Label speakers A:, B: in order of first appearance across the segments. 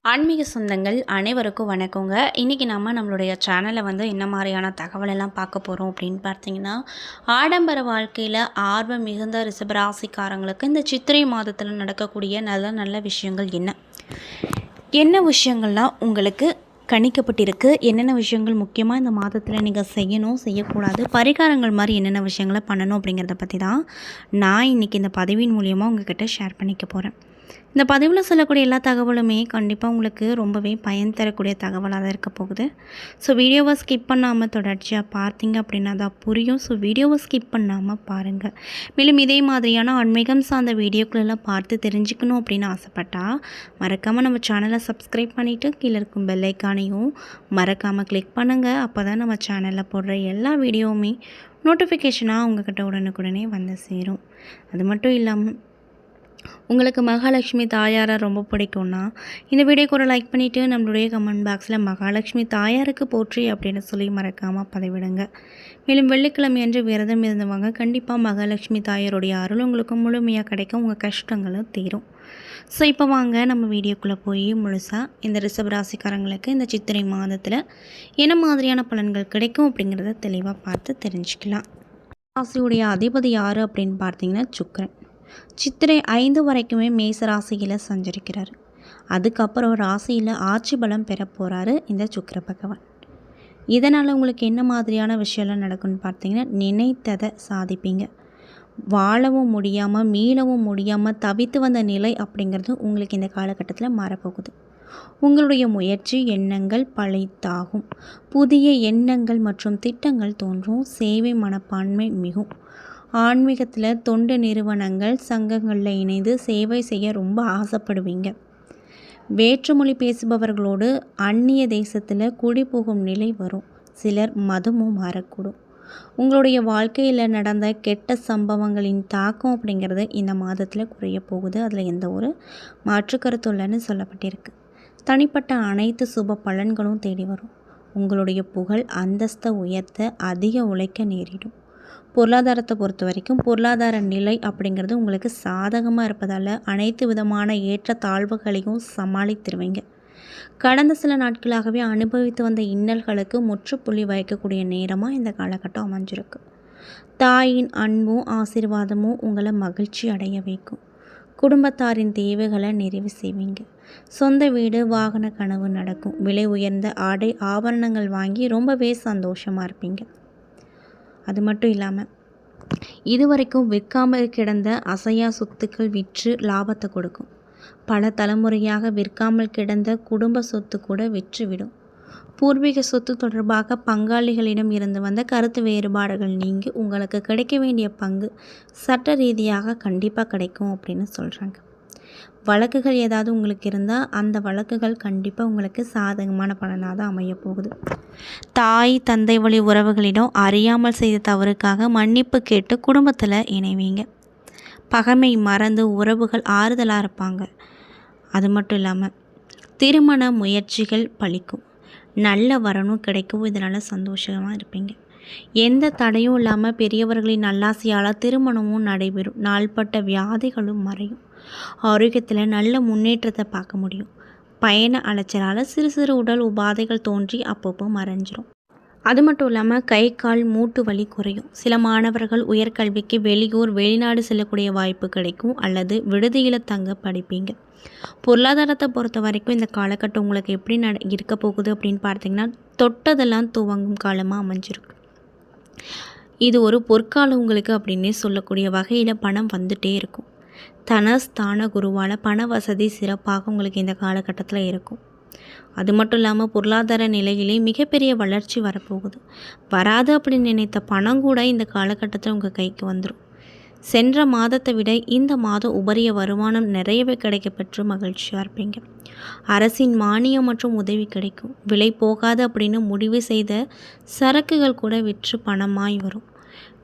A: ஆன்மீக சொந்தங்கள் அனைவருக்கும் வணக்கங்க. இன்றைக்கி நம்மளுடைய சேனலில் என்ன மாதிரியான தகவல் எல்லாம் பார்க்க போகிறோம் அப்படின்னு பார்த்தீங்கன்னா, ஆடம்பர வாழ்க்கையில் ஆர்வம் மிகுந்த ரிஷபராசிக்காரங்களுக்கு இந்த சித்திரை மாதத்தில் நடக்கக்கூடிய நல்ல நல்ல விஷயங்கள் என்ன விஷயங்கள்லாம் உங்களுக்கு கணிக்கப்பட்டிருக்கு, என்னென்ன விஷயங்கள் முக்கியமாக இந்த மாதத்தில் நீங்கள் செய்யணும் செய்யக்கூடாது, பரிகாரங்கள் மாதிரி என்னென்ன விஷயங்களை பண்ணணும் அப்படிங்கிறத பற்றி தான் நான் இன்றைக்கி இந்த பதிவின் மூலியமாக உங்கள்கிட்ட ஷேர் பண்ணிக்க போகிறேன். இந்த பதிவில் சொல்லக்கூடிய எல்லா தகவலுமே கண்டிப்பாக உங்களுக்கு ரொம்பவே பயன் தரக்கூடிய தகவலாக தான் இருக்க போகுது. ஸோ வீடியோவை ஸ்கிப் பண்ணாமல் தொடர்ச்சியாக பார்த்தீங்க அப்படின்னா தான் புரியும். ஸோ வீடியோவை ஸ்கிப் பண்ணாமல் பாருங்கள். மேலும் இதே மாதிரியான ஆன்மீகம் சார்ந்த வீடியோக்களெல்லாம் பார்த்து தெரிஞ்சுக்கணும் அப்படின்னு ஆசைப்பட்டால் மறக்காமல் நம்ம சேனலை சப்ஸ்கிரைப் பண்ணிவிட்டு கீழே இருக்கும் பெல் ஐக்கானையும் மறக்காமல் கிளிக் பண்ணுங்கள். அப்போ தான் நம்ம சேனலில் போடுற எல்லா வீடியோவுமே நோட்டிஃபிகேஷனாக உங்கள்கிட்ட உடனுக்குடனே வந்து சேரும். அது மட்டும் இல்லாமல் உங்களுக்கு மகாலட்சுமி தாயாரை ரொம்ப பிடிக்கும்னா இந்த வீடியோக்கு ஒரு லைக் பண்ணிவிட்டு நம்மளுடைய கமெண்ட் பாக்ஸில் மகாலட்சுமி தாயாருக்கு போற்றி அப்படின்னு சொல்லி மறக்காமல் பதிவிடுங்க. மேலும் வெள்ளிக்கிழமை அன்று விரதம் இருந்தவங்க கண்டிப்பாக மகாலட்சுமி தாயாருடைய அருள் உங்களுக்கு முழுமையாக கிடைக்கும், உங்கள் கஷ்டங்களும் தீரும். ஸோ இப்போ வாங்க நம்ம வீடியோக்குள்ளே போய் முழுசாக இந்த ரிஷபராசிக்காரங்களுக்கு இந்த சித்திரை மாதத்தில் என்ன மாதிரியான பலன்கள் கிடைக்கும் அப்படிங்கிறத தெளிவாக பார்த்து தெரிஞ்சுக்கலாம். ராசியுடைய அதிபதி யார் அப்படின்னு பார்த்தீங்கன்னா சுக்கிரன். சித்திரை 5 வரைக்குமே மேச ராசியில் சஞ்சரிக்கிறார். அதுக்கப்புறம் ராசியில் ஆட்சி பலம் பெற போகிறாரு இந்த சுக்கிர பகவான். இதனால் உங்களுக்கு என்ன மாதிரியான விஷயம்லாம் நடக்கும்னு பார்த்தீங்கன்னா, நினைத்ததை சாதிப்பீங்க. வாழவும் முடியாமல் மீளவும் முடியாமல் தவித்து வந்த நிலை அப்படிங்கிறது உங்களுக்கு இந்த காலகட்டத்தில் மாறப்போகுது. உங்களுடைய முயற்சி எண்ணங்கள் பழித்தாகும். புதிய எண்ணங்கள் மற்றும் திட்டங்கள் தோன்றும். சேவை மனப்பான்மை மிகும். ஆன்மீகத்தில் தொண்டு நிறுவனங்கள் சங்கங்களில் இணைந்து சேவை செய்ய ரொம்ப ஆசைப்படுவீங்க. வேற்றுமொழி பேசுபவர்களோடு அந்நிய தேசத்தில் குடி போகும் நிலை வரும். சிலர் மதமும் மாறக்கூடும். உங்களுடைய வாழ்க்கையில் நடந்த கெட்ட சம்பவங்களின் தாக்கம் அப்படிங்கிறது இந்த மாதத்தில் குறைய போகுது. அதில் எந்த ஒரு மாற்று கருத்து இல்லைன்னு சொல்லப்பட்டிருக்கு. தனிப்பட்ட அனைத்து சுப பலன்களும் தேடி வரும். உங்களுடைய புகழ் அந்தஸ்தை உயர்த்த அதிக உழைக்க நேரிடும். பொருளாதாரத்தை பொறுத்த வரைக்கும் பொருளாதார நிலை அப்படிங்கிறது உங்களுக்கு சாதகமாக இருப்பதால் அனைத்து விதமான ஏற்ற தாழ்வுகளையும் சமாளித்திருவீங்க. கடந்த சில நாட்களாகவே அனுபவித்து வந்த இன்னல்களுக்கு முற்றுப்புள்ளி வைக்கக்கூடிய நேரமாக இந்த காலகட்டம் அமைஞ்சிருக்கு. தாயின் அன்பும் ஆசீர்வாதமும் உங்களை மகிழ்ச்சி அடைய வைக்கும். குடும்பத்தாரின் தேவைகளை நிறைவு செய்வீங்க. சொந்த வீடு வாகன கனவு நடக்கும். விலை உயர்ந்த ஆடை ஆபரணங்கள் வாங்கி ரொம்பவே சந்தோஷமாக இருப்பீங்க. அது மட்டும் இல்லாமல் இதுவரைக்கும் விற்காமல் கிடந்த அசையா சொத்துக்கள் விற்று லாபத்தை கொடுக்கும். பல தலைமுறையாக விற்காமல் கிடந்த குடும்ப சொத்து கூட விற்றுவிடும். பூர்வீக சொத்து தொடர்பாக பங்காளிகளிடம் இருந்து வந்த கருத்து வேறுபாடுகள் நீங்கி உங்களுக்கு கிடைக்க வேண்டிய பங்கு சட்ட ரீதியாக கண்டிப்பாக கிடைக்கும் அப்படின்னு சொல்கிறாங்க. வழக்குகள் ஏதாவது உங்களுக்கு இருந்தால் அந்த வழக்குகள் கண்டிப்பாக உங்களுக்கு சாதகமான பலனாக தான் அமைய போகுது. தாய் தந்தை வழி உறவுகளிடம் அறியாமல் செய்த தவறுக்காக மன்னிப்பு கேட்டு குடும்பத்தில் இணைவீங்க. பகைமை மறந்து உறவுகள் ஆறுதலாக இருப்பாங்க. அது மட்டும் இல்லாமல் திருமண முயற்சிகள் பலிக்கும். நல்ல வரணும் கிடைக்கும். இதனால் சந்தோஷமாக இருப்பீங்க. எந்த தடையும் இல்லாமல் பெரியவர்களின் நல்லாசியால் திருமணமும் நடைபெறும். நாள்பட்ட வியாதிகளும் மறையும். ஆரோக்கியத்தில் நல்ல முன்னேற்றத்தை பார்க்க முடியும். பயண அலைச்சலால் சிறு சிறு உடல் உபாதைகள் தோன்றி அப்பப்போ மறைஞ்சிரும். அது மட்டும் இல்லாமல் கை கால் மூட்டு வலி குறையும். சில மாணவர்கள் உயர்கல்விக்கு வெளியூர் வெளிநாடு செல்லக்கூடிய வாய்ப்பு கிடைக்கும் அல்லது விடுதியில் தங்க படிப்பீங்க. பொருளாதாரத்தை பொறுத்த வரைக்கும் இந்த காலகட்டம் உங்களுக்கு எப்படி இருக்க போகுது அப்படின்னு பார்த்தீங்கன்னா, தொட்டதெல்லாம் துவங்கும் காலமாக அமைஞ்சிருக்கு. இது ஒரு பொற்காலம் உங்களுக்கு அப்படின்னே சொல்லக்கூடிய வகையில் பணம் வந்துகிட்டே இருக்கும். தனஸ்தான குருவால் பண வசதி சிறப்பாக உங்களுக்கு இந்த காலகட்டத்தில் இருக்கும். அது மட்டும் இல்லாமல் பொருளாதார நிலையிலே மிகப்பெரிய வளர்ச்சி வரப்போகுது. வராது அப்படின்னு நினைத்த பணம் கூட இந்த காலகட்டத்தில் உங்கள் கைக்கு வந்துடும். சென்ற மாதத்தை விட இந்த மாதம் உபரிய வருமானம் நிறையவே கிடைக்கப்பெற்று மகிழ்ச்சியாக இருப்பீங்க. அரசின் மானியம் மற்றும் உதவி கிடைக்கும். விலை போகாது அப்படின்னு முடிவு செய்த சரக்குகள் கூட விற்று பணமாய் வரும்.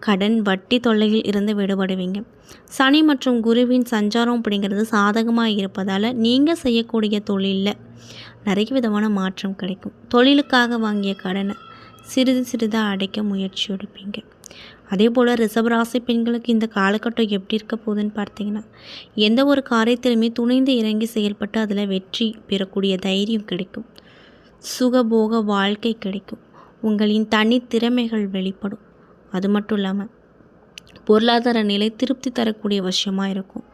A: கடன் வட்டி தொல்லையில் இருந்து விடுபடுவீங்க. சனி மற்றும் குருவின் சஞ்சாரம் அப்படிங்கிறது சாதகமாக இருப்பதால் நீங்கள் செய்யக்கூடிய தொழிலில் நிறைய விதமான மாற்றம் கிடைக்கும். தொழிலுக்காக வாங்கிய கடனை சிறிது சிறிதாக அடைக்க முயற்சி எடுப்பீங்க. அதே போல் ரிஷபராசி பெண்களுக்கு இந்த காலகட்டம் எப்படி இருக்க போகுதுன்னு பார்த்தீங்கன்னா, எந்த ஒரு காரியத்திலுமே துணிந்து இறங்கி செயல்பட்டு அதில் வெற்றி பெறக்கூடிய தைரியம் கிடைக்கும். சுகபோக வாழ்க்கை கிடைக்கும். உங்களின் தனித்திறமைகள் வெளிப்படும். அது மட்டும் இல்லாமல் பொருளாதார நிலை திருப்தி தரக்கூடிய விஷயமாக இருக்கும்.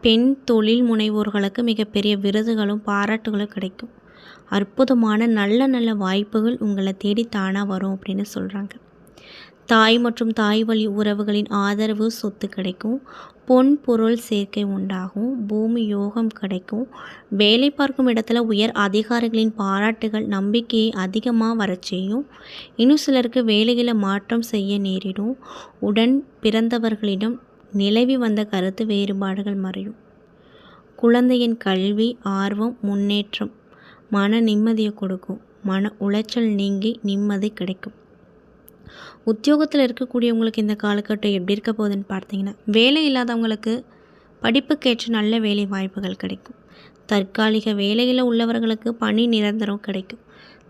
A: பெண் தொழில் முனைவோர்களுக்கு மிகப்பெரிய விருதுகளும் பாராட்டுகளும் கிடைக்கும். அற்புதமான நல்ல நல்ல வாய்ப்புகள் உங்களை தேடி தானாக வரும் அப்படின்னு சொல்கிறாங்க. தாய் மற்றும் தாய் வழி உறவுகளின் ஆதரவு சொத்து கிடைக்கும். பொன் பொருள் சேர்க்கை உண்டாகும். பூமி யோகம் கிடைக்கும். வேலை பார்க்கும் இடத்துல உயர் அதிகாரிகளின் பாராட்டுகள் நம்பிக்கையை அதிகமாக வர செய்யும். இன்னும் சிலருக்கு வேலைகளை மாற்றம் செய்ய நேரிடும். உடன் பிறந்தவர்களிடம் நிலவி வந்த கருத்து வேறுபாடுகள் மறையும். குழந்தையின் கல்வி ஆர்வம் முன்னேற்றம் மன நிம்மதியை கொடுக்கும். மன உளைச்சல் நீங்கி நிம்மதி கிடைக்கும். உத்தியோகத்தில் இருக்கக்கூடியவங்களுக்கு இந்த காலகட்டம் எப்படி இருக்க போகுதுன்னு பார்த்தீங்கன்னா, வேலை இல்லாதவங்களுக்கு படிப்புக்கேற்ற நல்ல வேலை வாய்ப்புகள் கிடைக்கும். தற்காலிக வேலையில் உள்ளவர்களுக்கு பணி நிரந்தரம் கிடைக்கும்.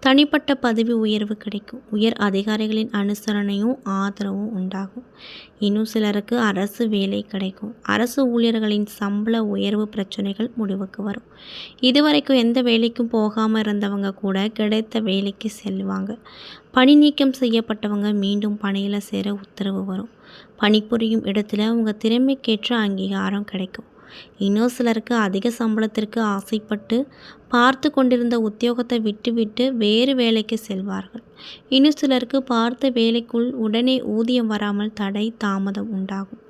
A: தனிப்பட்ட பதவி உயர்வு கிடைக்கும். உயர் அதிகாரிகளின் அனுசரணையும் ஆதரவும் உண்டாகும். இன்னும் சிலருக்கு அரசு வேலை கிடைக்கும். அரசு ஊழியர்களின் சம்பள உயர்வு பிரச்சனைகள் முடிவுக்கு வரும். இதுவரைக்கும் எந்த வேலைக்கும் போகாமல் இருந்தவங்க கூட கிடைத்த வேலைக்கு செல்வாங்க. பணி நீக்கம் செய்யப்பட்டவங்க மீண்டும் பணியில் சேர உத்தரவு வரும். பணிபுரியும் இடத்துல உங்கள் திறமைக்கேற்ற அங்கீகாரம் கிடைக்கும். இன்னும் சிலருக்கு அதிக சம்பளத்திற்கு ஆசைப்பட்டு பார்த்து கொண்டிருந்த உத்தியோகத்தை விட்டுவிட்டு வேறு வேலைக்கு செல்வார்கள். இன்னும் சிலருக்கு பார்த்த வேலைக்குள் உடனே ஊதியம் வராமல் தடை தாமதம் உண்டாகும்.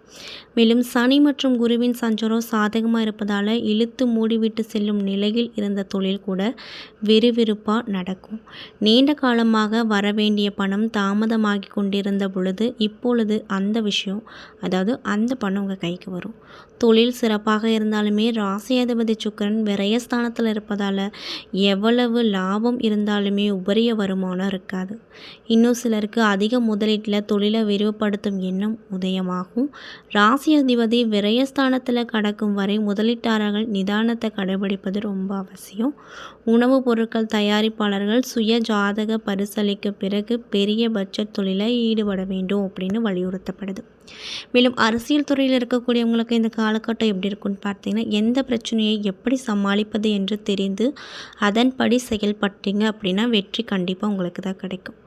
A: மேலும் சனி மற்றும் குருவின் சஞ்சாரம் சாதகமாக இருப்பதால் இழுத்து மூடிவிட்டு செல்லும் நிலையில் இருந்த தொழில் கூட விறுவிறுப்பாக நடக்கும். நீண்ட காலமாக வரவேண்டிய பணம் தாமதமாகி கொண்டிருந்த பொழுது இப்பொழுது அந்த விஷயம் அந்த பணம் உங்கள் கைக்கு வரும். தொழில் சிறப்பாக இருந்தாலுமே ராசியாதிபதி சுக்கிரன் விரயஸ்தானத்தில் இருப்பதால் எவ்வளவு லாபம் இருந்தாலுமே உபரிய வருமானம் இருக்காது. இன்னும் சிலருக்கு அதிக முதலீட்டில் தொழிலை விரிவுபடுத்தும் எண்ணம் உதயமாகும். ராசி அதிபதி விரயஸ்தானத்தில் கடக்கும் வரை முதலீட்டாளர்கள் நிதானத்தை கடைபிடிப்பது ரொம்ப அவசியம். உணவுப் பொருட்கள் தயாரிப்பாளர்கள் சுய ஜாதக பரிசீலிக்க பிறகு பெரிய பட்ஜெட் தொழிலை ஈடுபட வேண்டும் அப்படின்னு வலியுறுத்தப்படுது. மேலும் அரசியல் துறையில் இருக்கக்கூடியவங்களுக்கு இந்த காலகட்டம் எப்படி இருக்குன்னு பார்த்தீங்கன்னா, எந்த பிரச்சனையை எப்படி சமாளிப்பது என்று தெரிந்து அதன்படி செயல்பட்டீங்க அப்படின்னா வெற்றி கண்டிப்பாக உங்களுக்கு தான் கிடைக்கும்.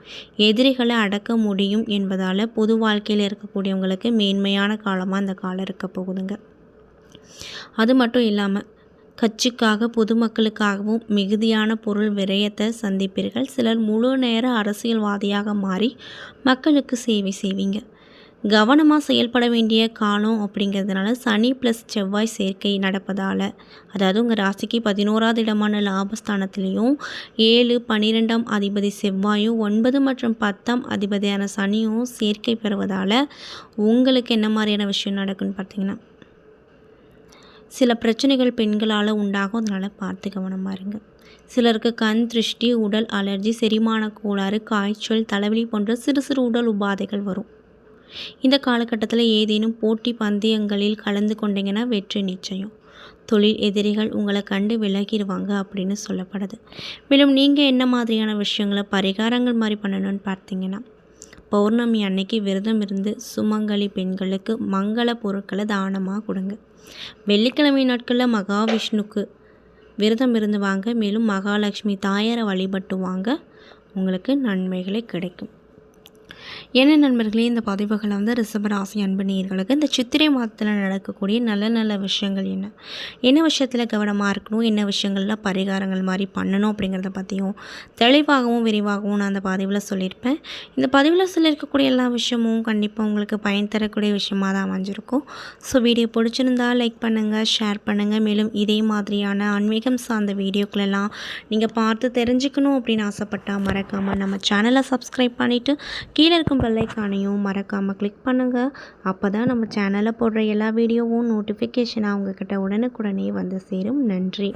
A: எதிரிகளை அடக்க முடியும் என்பதால் பொது வாழ்க்கையில் இருக்கக்கூடியவங்களுக்கு மேன்மையான காலமாக இந்த காலம் இருக்க போகுதுங்க. அது மட்டும் இல்லாமல் கட்சிக்காக பொதுமக்களுக்காகவும் மிகுதியான பொருள் விரயத்தை சந்திப்பீர்கள். சிலர் முழு நேர அரசியல்வாதியாக மாறி மக்களுக்கு சேவை செய்வீங்க. கவனமாக செயல்பட வேண்டிய காலம் அப்படிங்கிறதுனால சனி ப்ளஸ் செவ்வாய் சேர்க்கை நடப்பதால் உங்கள் ராசிக்கு 11வது இடமான லாபஸ்தானத்துலேயும் 7, 12ஆம் அதிபதி செவ்வாயும் 9 மற்றும் 10ஆம் அதிபதியான சனியும் சேர்க்கை பெறுவதால் உங்களுக்கு என்ன மாதிரியான விஷயம் நடக்குன்னு பார்த்தீங்கன்னா, சில பிரச்சனைகள் பெண்களால் உண்டாகும். அதனால் பார்த்து கவனமாக இருங்க. சிலருக்கு கண் திருஷ்டி, உடல் அலர்ஜி, செரிமான கோளாறு, காய்ச்சல், தலைவலி போன்ற சிறு சிறு உடல் உபாதைகள் வரும். இந்த காலகட்டத்தில் ஏதேனும் போட்டி பந்தயங்களில் கலந்து கொண்டீங்கன்னா வெற்றி நிச்சயம். தொழில் எதிரிகள் உங்களை கண்டு விலகிடுவாங்க அப்படின்னு சொல்லப்படுது. மேலும் நீங்கள் என்ன மாதிரியான விஷயங்களை பரிகாரங்கள் மாதிரி பண்ணணும்னு பார்த்தீங்கன்னா, பௌர்ணமி அன்னைக்கு விரதம் இருந்து சுமங்கலி பெண்களுக்கு மங்கள பொருட்களை தானமாக கொடுங்க. வெள்ளிக்கிழமை நாட்களில் மகாவிஷ்ணுக்கு விரதம் இருந்து வாங்க. மேலும் மகாலட்சுமி தாயாரை வழிபட்டு வாங்க. உங்களுக்கு நன்மைகளே கிடைக்கும். என்ன நண்பர்களே, இந்த பதிவுகளை ரிஷபராசி அன்பு நேயர்களுக்கு இந்த சித்திரை மாதத்தில் நடக்கக்கூடிய நல்ல நல்ல விஷயங்கள் என்ன விஷயத்தில் கவனமாக இருக்கணும், என்ன விஷயங்களில் பரிகாரங்கள் மாதிரி பண்ணணும் அப்படிங்கிறத பற்றியும் தெளிவாகவும் விரிவாகவும் நான் அந்த பதிவில் சொல்லியிருப்பேன். இந்த பதிவில் சொல்லியிருக்கக்கூடிய எல்லா விஷயமும் கண்டிப்பாக உங்களுக்கு பயன் தரக்கூடிய விஷயமாக தான் அமைஞ்சிருக்கும். ஸோ வீடியோ பிடிச்சிருந்தால் லைக் பண்ணுங்கள், ஷேர் பண்ணுங்கள். மேலும் இதே மாதிரியான ஆன்மீகம் சார்ந்த வீடியோக்களெல்லாம் நீங்கள் பார்த்து தெரிஞ்சுக்கணும் அப்படின்னு ஆசைப்பட்டால் மறக்காமல் நம்ம சேனலை சப்ஸ்கிரைப் பண்ணிவிட்டு கீழே இருக்கும் பெல் ஐக்கானையும் மறக்காமல் கிளிக் பண்ணுங்கள். அப்போ தான் நம்ம சேனலில் போடுற எல்லா வீடியோவும் நோட்டிஃபிகேஷனாக உங்ககிட்ட உடனுக்குடனே வந்து சேரும். நன்றி.